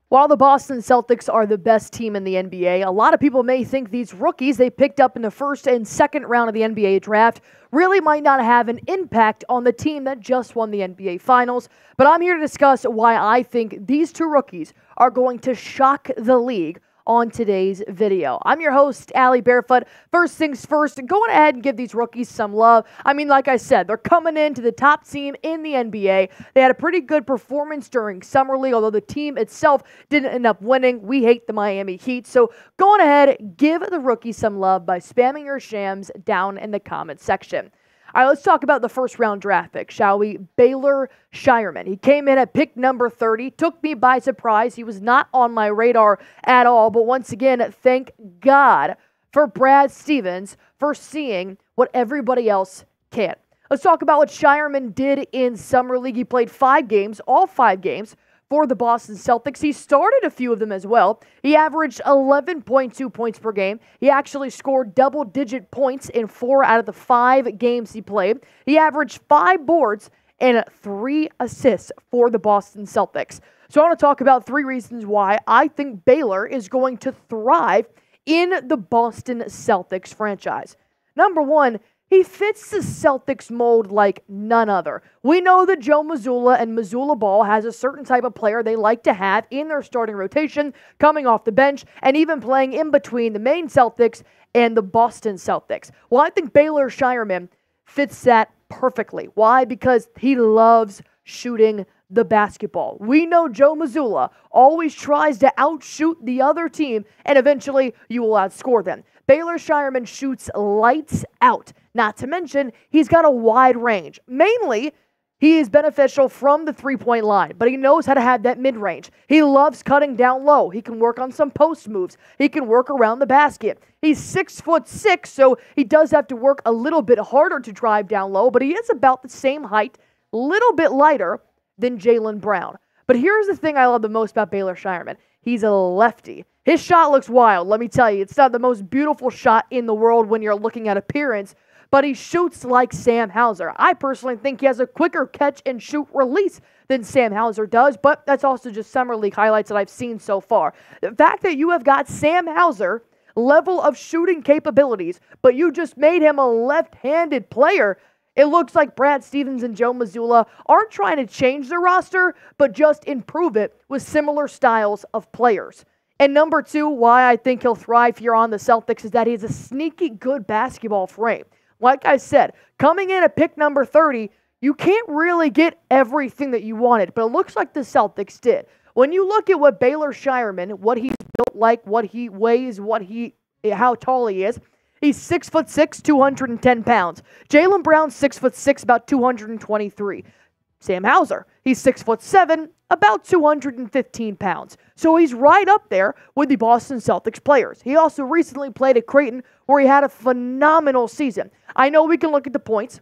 While the Boston Celtics are the best team in the NBA, a lot of people may think these rookies they picked up in the first and second round of the NBA draft really might not have an impact on the team that just won the NBA Finals. But I'm here to discuss why I think these two rookies are going to shock the league on today's video. I'm your host, Allie Barefoot. First things first, going ahead and give these rookies some love. I mean, like I said, they're coming into the top team in the NBA. They had a pretty good performance during Summer League, although the team itself didn't end up winning. We hate the Miami Heat. So go on ahead, give the rookies some love by spamming your shams down in the comment section. All right, let's talk about the first round draft pick, shall we? Baylor Scheierman. He came in at pick number 30, took me by surprise. He was not on my radar at all, but once again, thank God for Brad Stevens for seeing what everybody else can't. Let's talk about what Scheierman did in Summer League. He played 5 games, all 5 games, for the Boston Celtics. He started a few of them as well. He averaged 11.2 points per game. He actually scored double-digit points in 4 out of the 5 games he played. He averaged 5 boards and 3 assists for the Boston Celtics. So I want to talk about 3 reasons why I think Baylor is going to thrive in the Boston Celtics franchise. Number 1, he fits the Celtics mold like none other. We know that Joe Mazzulla and Mazzulla Ball has a certain type of player they like to have in their starting rotation, coming off the bench, and even playing in between the Maine Celtics and the Boston Celtics. Well, I think Baylor Scheierman fits that perfectly. Why? Because he loves shooting the basketball. We know Joe Mazzulla always tries to outshoot the other team, and eventually you will outscore them. Baylor Scheierman shoots lights out. Not to mention, he's got a wide range. Mainly, he is beneficial from the three-point line, but he knows how to have that mid-range. He loves cutting down low. He can work on some post moves. He can work around the basket. He's 6'6", so he does have to work a little bit harder to drive down low, but he is about the same height, a little bit lighter than Jaylen Brown. But here's the thing I love the most about Baylor Scheierman. He's a lefty. His shot looks wild, let me tell you. It's not the most beautiful shot in the world when you're looking at appearance, but he shoots like Sam Hauser. I personally think he has a quicker catch and shoot release than Sam Hauser does, but that's also just Summer League highlights that I've seen so far. The fact that you have got Sam Hauser level of shooting capabilities, but you just made him a left-handed player, it looks like Brad Stevens and Joe Mazzulla aren't trying to change their roster, but just improve it with similar styles of players. And number 2, why I think he'll thrive here on the Celtics is that he has a sneaky good basketball frame. Like I said, coming in at pick number 30, you can't really get everything that you wanted, but it looks like the Celtics did. When you look at what Baylor Scheierman, what he's built like, what he weighs, how tall he is, he's 6'6", 210 pounds. Jaylen Brown, 6'6", about 223. Sam Hauser, he's 6'7", about 215 pounds. So he's right up there with the Boston Celtics players. He also recently played at Creighton where he had a phenomenal season. I know we can look at the points.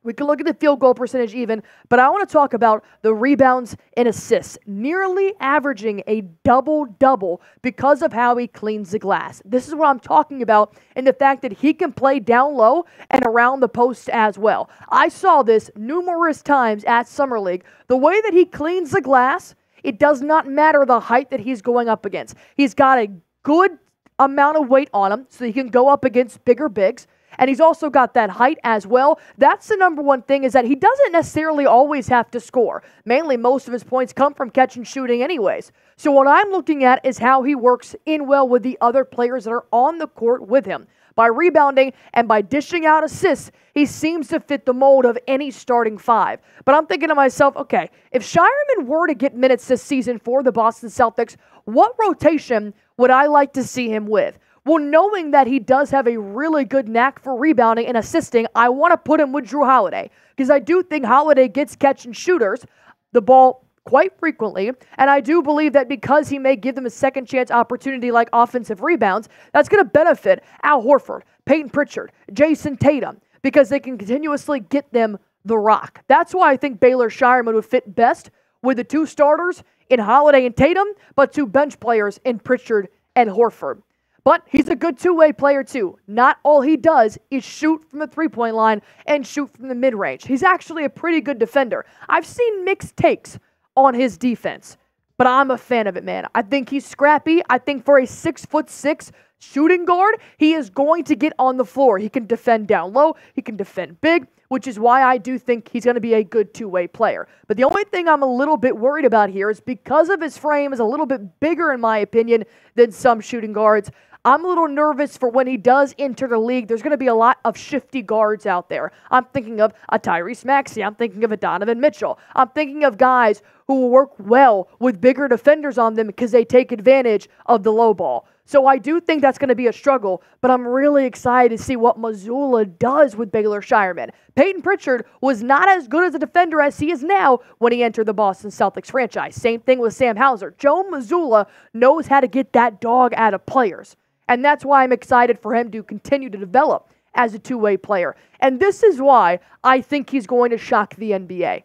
We can look at the field goal percentage even, but I want to talk about the rebounds and assists, nearly averaging a double-double because of how he cleans the glass. This is what I'm talking about, and the fact that he can play down low and around the post as well. I saw this numerous times at Summer League. The way that he cleans the glass, it does not matter the height that he's going up against. He's got a good amount of weight on him, so he can go up against bigger bigs. And he's also got that height as well. That's the number 1 thing, is that he doesn't necessarily always have to score. Mainly, most of his points come from catch and shooting anyways. So what I'm looking at is how he works in well with the other players that are on the court with him. By rebounding and by dishing out assists, he seems to fit the mold of any starting 5. But I'm thinking to myself, okay, if Scheierman were to get minutes this season for the Boston Celtics, what rotation would I like to see him with? Well, knowing that he does have a really good knack for rebounding and assisting, I want to put him with Drew Holiday, because I do think Holiday gets catch and shooters the ball quite frequently, and I do believe that because he may give them a second chance opportunity like offensive rebounds, that's going to benefit Al Horford, Peyton Pritchard, Jason Tatum, because they can continuously get them the rock. That's why I think Baylor Scheierman would fit best with the 2 starters in Holiday and Tatum, but 2 bench players in Pritchard and Horford. But he's a good two-way player too. Not all he does is shoot from the three-point line and shoot from the mid-range. He's actually a pretty good defender. I've seen mixed takes on his defense. but I'm a fan of it, man. I think he's scrappy. I think for a 6'6" shooting guard, he is going to get on the floor. He can defend down low. He can defend big, which is why I do think he's going to be a good two-way player. But the only thing I'm a little bit worried about here is because of his frame is a little bit bigger, in my opinion, than some shooting guards. I'm a little nervous for when he does enter the league. There's going to be a lot of shifty guards out there. I'm thinking of a Tyrese Maxey. I'm thinking of a Donovan Mitchell. I'm thinking of guys who will work well with bigger defenders on them because they take advantage of the low ball. So I do think that's going to be a struggle, but I'm really excited to see what Mazzulla does with Baylor Scheierman. Peyton Pritchard was not as good as a defender as he is now when he entered the Boston Celtics franchise. Same thing with Sam Hauser. Joe Mazzulla knows how to get that dog out of players, and that's why I'm excited for him to continue to develop as a two-way player. And this is why I think he's going to shock the NBA.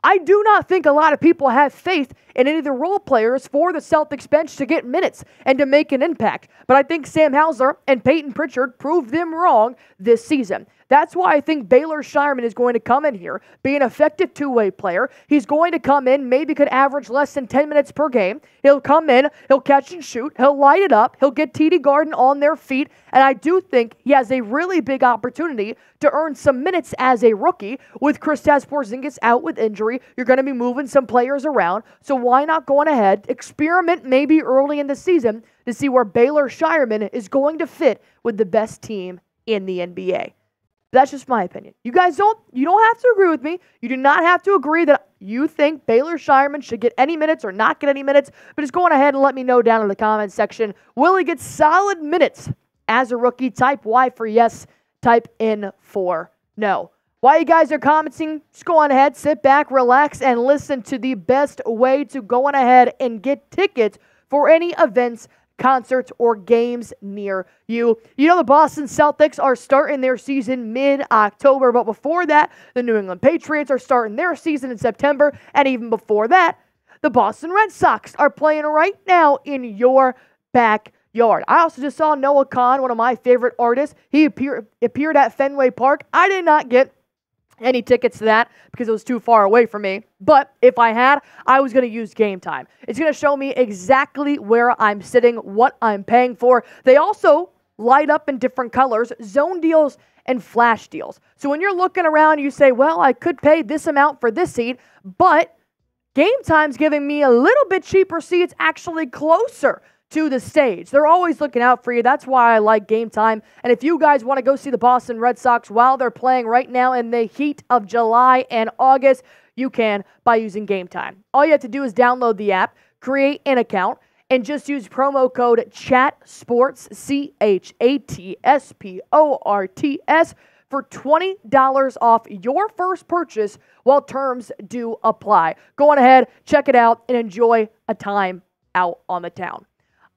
I do not think a lot of people have faith in any of the role players for the Celtics bench to get minutes and to make an impact. But I think Sam Hauser and Peyton Pritchard proved them wrong this season. That's why I think Baylor Scheierman is going to come in here, be an effective two-way player. He's going to come in, maybe could average less than 10 minutes per game. He'll come in, he'll catch and shoot, he'll light it up, he'll get TD Garden on their feet, and I do think he has a really big opportunity to earn some minutes as a rookie. With Kristaps Porzingis out with injury, you're going to be moving some players around, so why not go on ahead, experiment maybe early in the season to see where Baylor Scheierman is going to fit with the best team in the NBA. That's just my opinion. You guys don't have to agree with me. You do not have to agree that you think Baylor Scheierman should get any minutes or not get any minutes, but just go on ahead and let me know down in the comments section. Will he get solid minutes as a rookie? Type Y for yes, type N for no. While you guys are commenting, just go on ahead, sit back, relax, and listen to the best way to go on ahead and get tickets for any events, concerts, or games near you. You know the Boston Celtics are starting their season mid-October, but before that, the New England Patriots are starting their season in September, and even before that, the Boston Red Sox are playing right now in your backyard. I also just saw Noah Kahan, one of my favorite artists. He appeared at Fenway Park. I did not get any tickets to that because it was too far away from me. But if I had, I was going to use Game Time. It's going to show me exactly where I'm sitting, what I'm paying for. They also light up in different colors, zone deals and flash deals. So when you're looking around, you say, well, I could pay this amount for this seat, but Game Time's giving me a little bit cheaper seats actually closer to the stage. They're always looking out for you. That's why I like Game Time. And if you guys want to go see the Boston Red Sox while they're playing right now in the heat of July and August, you can by using Game Time. All you have to do is download the app, create an account, and just use promo code CHATSPORTS, CHATSPORTS, for $20 off your first purchase while terms do apply. Go on ahead, check it out, and enjoy a time out on the town.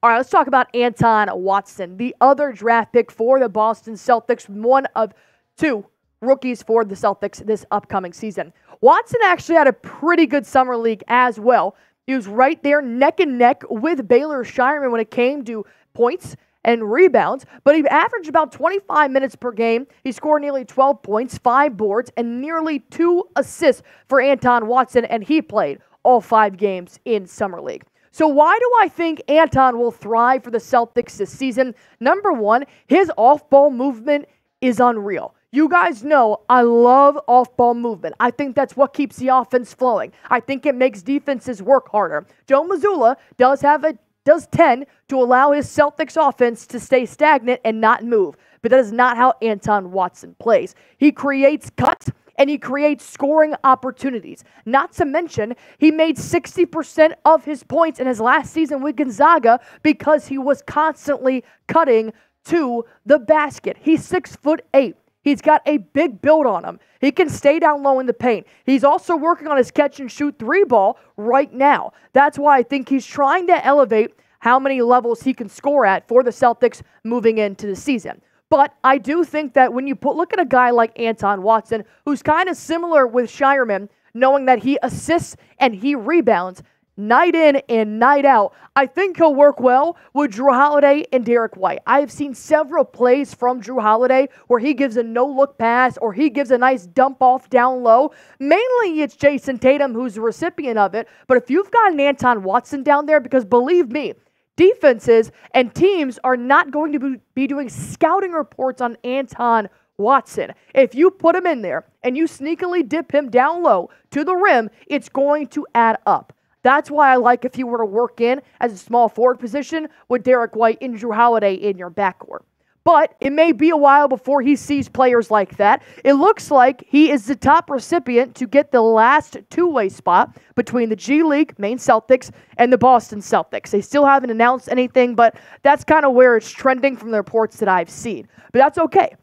All right, let's talk about Anton Watson, the other draft pick for the Boston Celtics, one of two rookies for the Celtics this upcoming season. Watson actually had a pretty good summer league as well. He was right there neck and neck with Baylor Scheierman when it came to points and rebounds, but he averaged about 25 minutes per game. He scored nearly 12 points, 5 boards, and nearly 2 assists for Anton Watson, and he played all 5 games in summer league. So why do I think Anton will thrive for the Celtics this season? Number one, his off-ball movement is unreal. You guys know I love off-ball movement. I think that's what keeps the offense flowing. I think it makes defenses work harder. Joe Mazzulla does tend to allow his Celtics offense to stay stagnant and not move, but that is not how Anton Watson plays. He creates cuts and he creates scoring opportunities. Not to mention, he made 60% of his points in his last season with Gonzaga because he was constantly cutting to the basket. He's 6'8". He's got a big build on him. He can stay down low in the paint. He's also working on his catch-and-shoot 3-ball right now. That's why I think he's trying to elevate how many levels he can score at for the Celtics moving into the season. But I do think that when you look at a guy like Anton Watson, who's kind of similar with Scheierman, knowing that he assists and he rebounds, night in and night out. I think he'll work well with Drew Holiday and Derek White. I have seen several plays from Drew Holiday where he gives a no-look pass or he gives a nice dump off down low. Mainly it's Jason Tatum who's the recipient of it, but if you've got an Anton Watson down there, because believe me, defenses and teams are not going to be doing scouting reports on Anton Watson. If you put him in there and you sneakily dip him down low to the rim, it's going to add up. That's why I like if you were to work in as a small forward position with Derek White and Drew Holiday in your backcourt. But it may be a while before he sees players like that. It looks like he is the top recipient to get the last two-way spot between the G League, Maine Celtics, and the Boston Celtics. They still haven't announced anything, but that's kind of where it's trending from the reports that I've seen. But that's okay.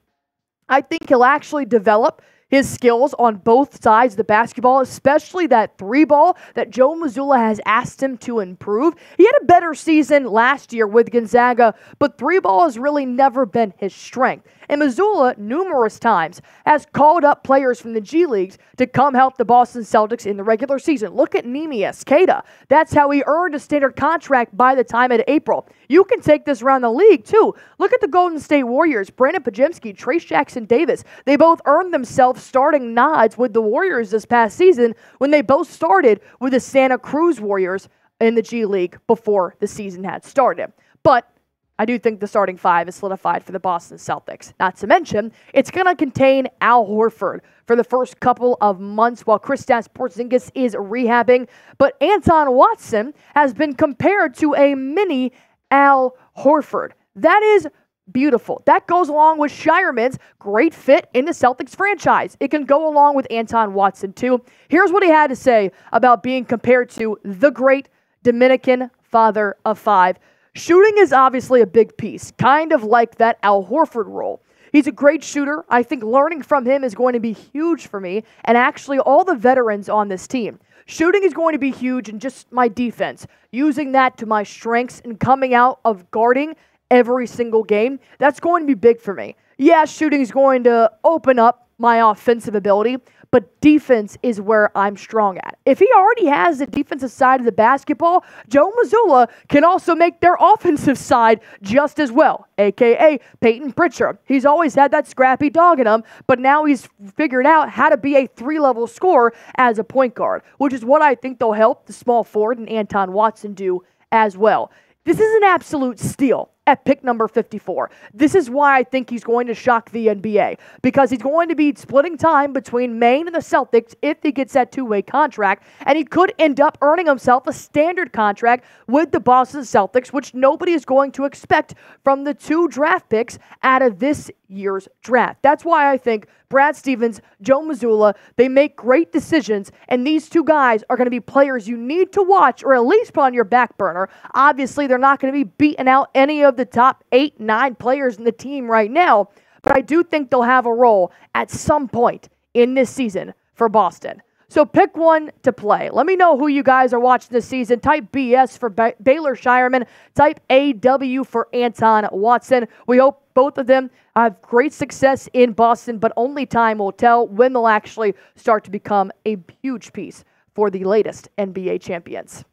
I think he'll actually develop his skills on both sides of the basketball, especially that three ball that Joe Mazzulla has asked him to improve. He had a better season last year with Gonzaga, but three ball has really never been his strength. And Mazzulla, numerous times, has called up players from the G Leagues to come help the Boston Celtics in the regular season. Look at Neemias Queta. That's how he earned a standard contract by the time of April. You can take this around the league, too. Look at the Golden State Warriors. Brandon Pajemski, Trace Jackson-Davis. They both earned themselves starting nods with the Warriors this past season when they both started with the Santa Cruz Warriors in the G League before the season had started. But I do think the starting five is solidified for the Boston Celtics. Not to mention, it's going to contain Al Horford for the first couple of months while Kristaps Porzingis is rehabbing. But Anton Watson has been compared to a mini Al Horford. That is beautiful. That goes along with Scheierman's great fit in the Celtics franchise. It can go along with Anton Watson, too. Here's what he had to say about being compared to the great Dominican father of five. Shooting is obviously a big piece, kind of like that Al Horford role. He's a great shooter. I think learning from him is going to be huge for me and actually all the veterans on this team. Shooting is going to be huge in just my defense, using that to my strengths and coming out of guarding every single game. That's going to be big for me. Yeah, shooting is going to open up my offensive ability, but defense is where I'm strong at. If he already has the defensive side of the basketball, Joe Mazzulla can also make their offensive side just as well, a.k.a. Peyton Pritchard. He's always had that scrappy dog in him, but now he's figured out how to be a three-level scorer as a point guard, which is what I think they'll help the small forward and Anton Watson do as well. This is an absolute steal at pick number 54. This is why I think he's going to shock the NBA, because he's going to be splitting time between Maine and the Celtics if he gets that two-way contract, and he could end up earning himself a standard contract with the Boston Celtics, which nobody is going to expect from the two draft picks out of this year's draft. That's why I think Brad Stevens, Joe Mazzulla, they make great decisions, and these two guys are going to be players you need to watch or at least put on your back burner. Obviously, they're not going to be beating out any of the top 8, 9 players in the team right now, but I do think they'll have a role at some point in this season for Boston. So pick one to play. Let me know who you guys are watching this season. Type BS for Baylor Scheierman. Type AW for Anton Watson. We hope both of them have great success in Boston, but only time will tell when they'll actually start to become a huge piece for the latest NBA champions.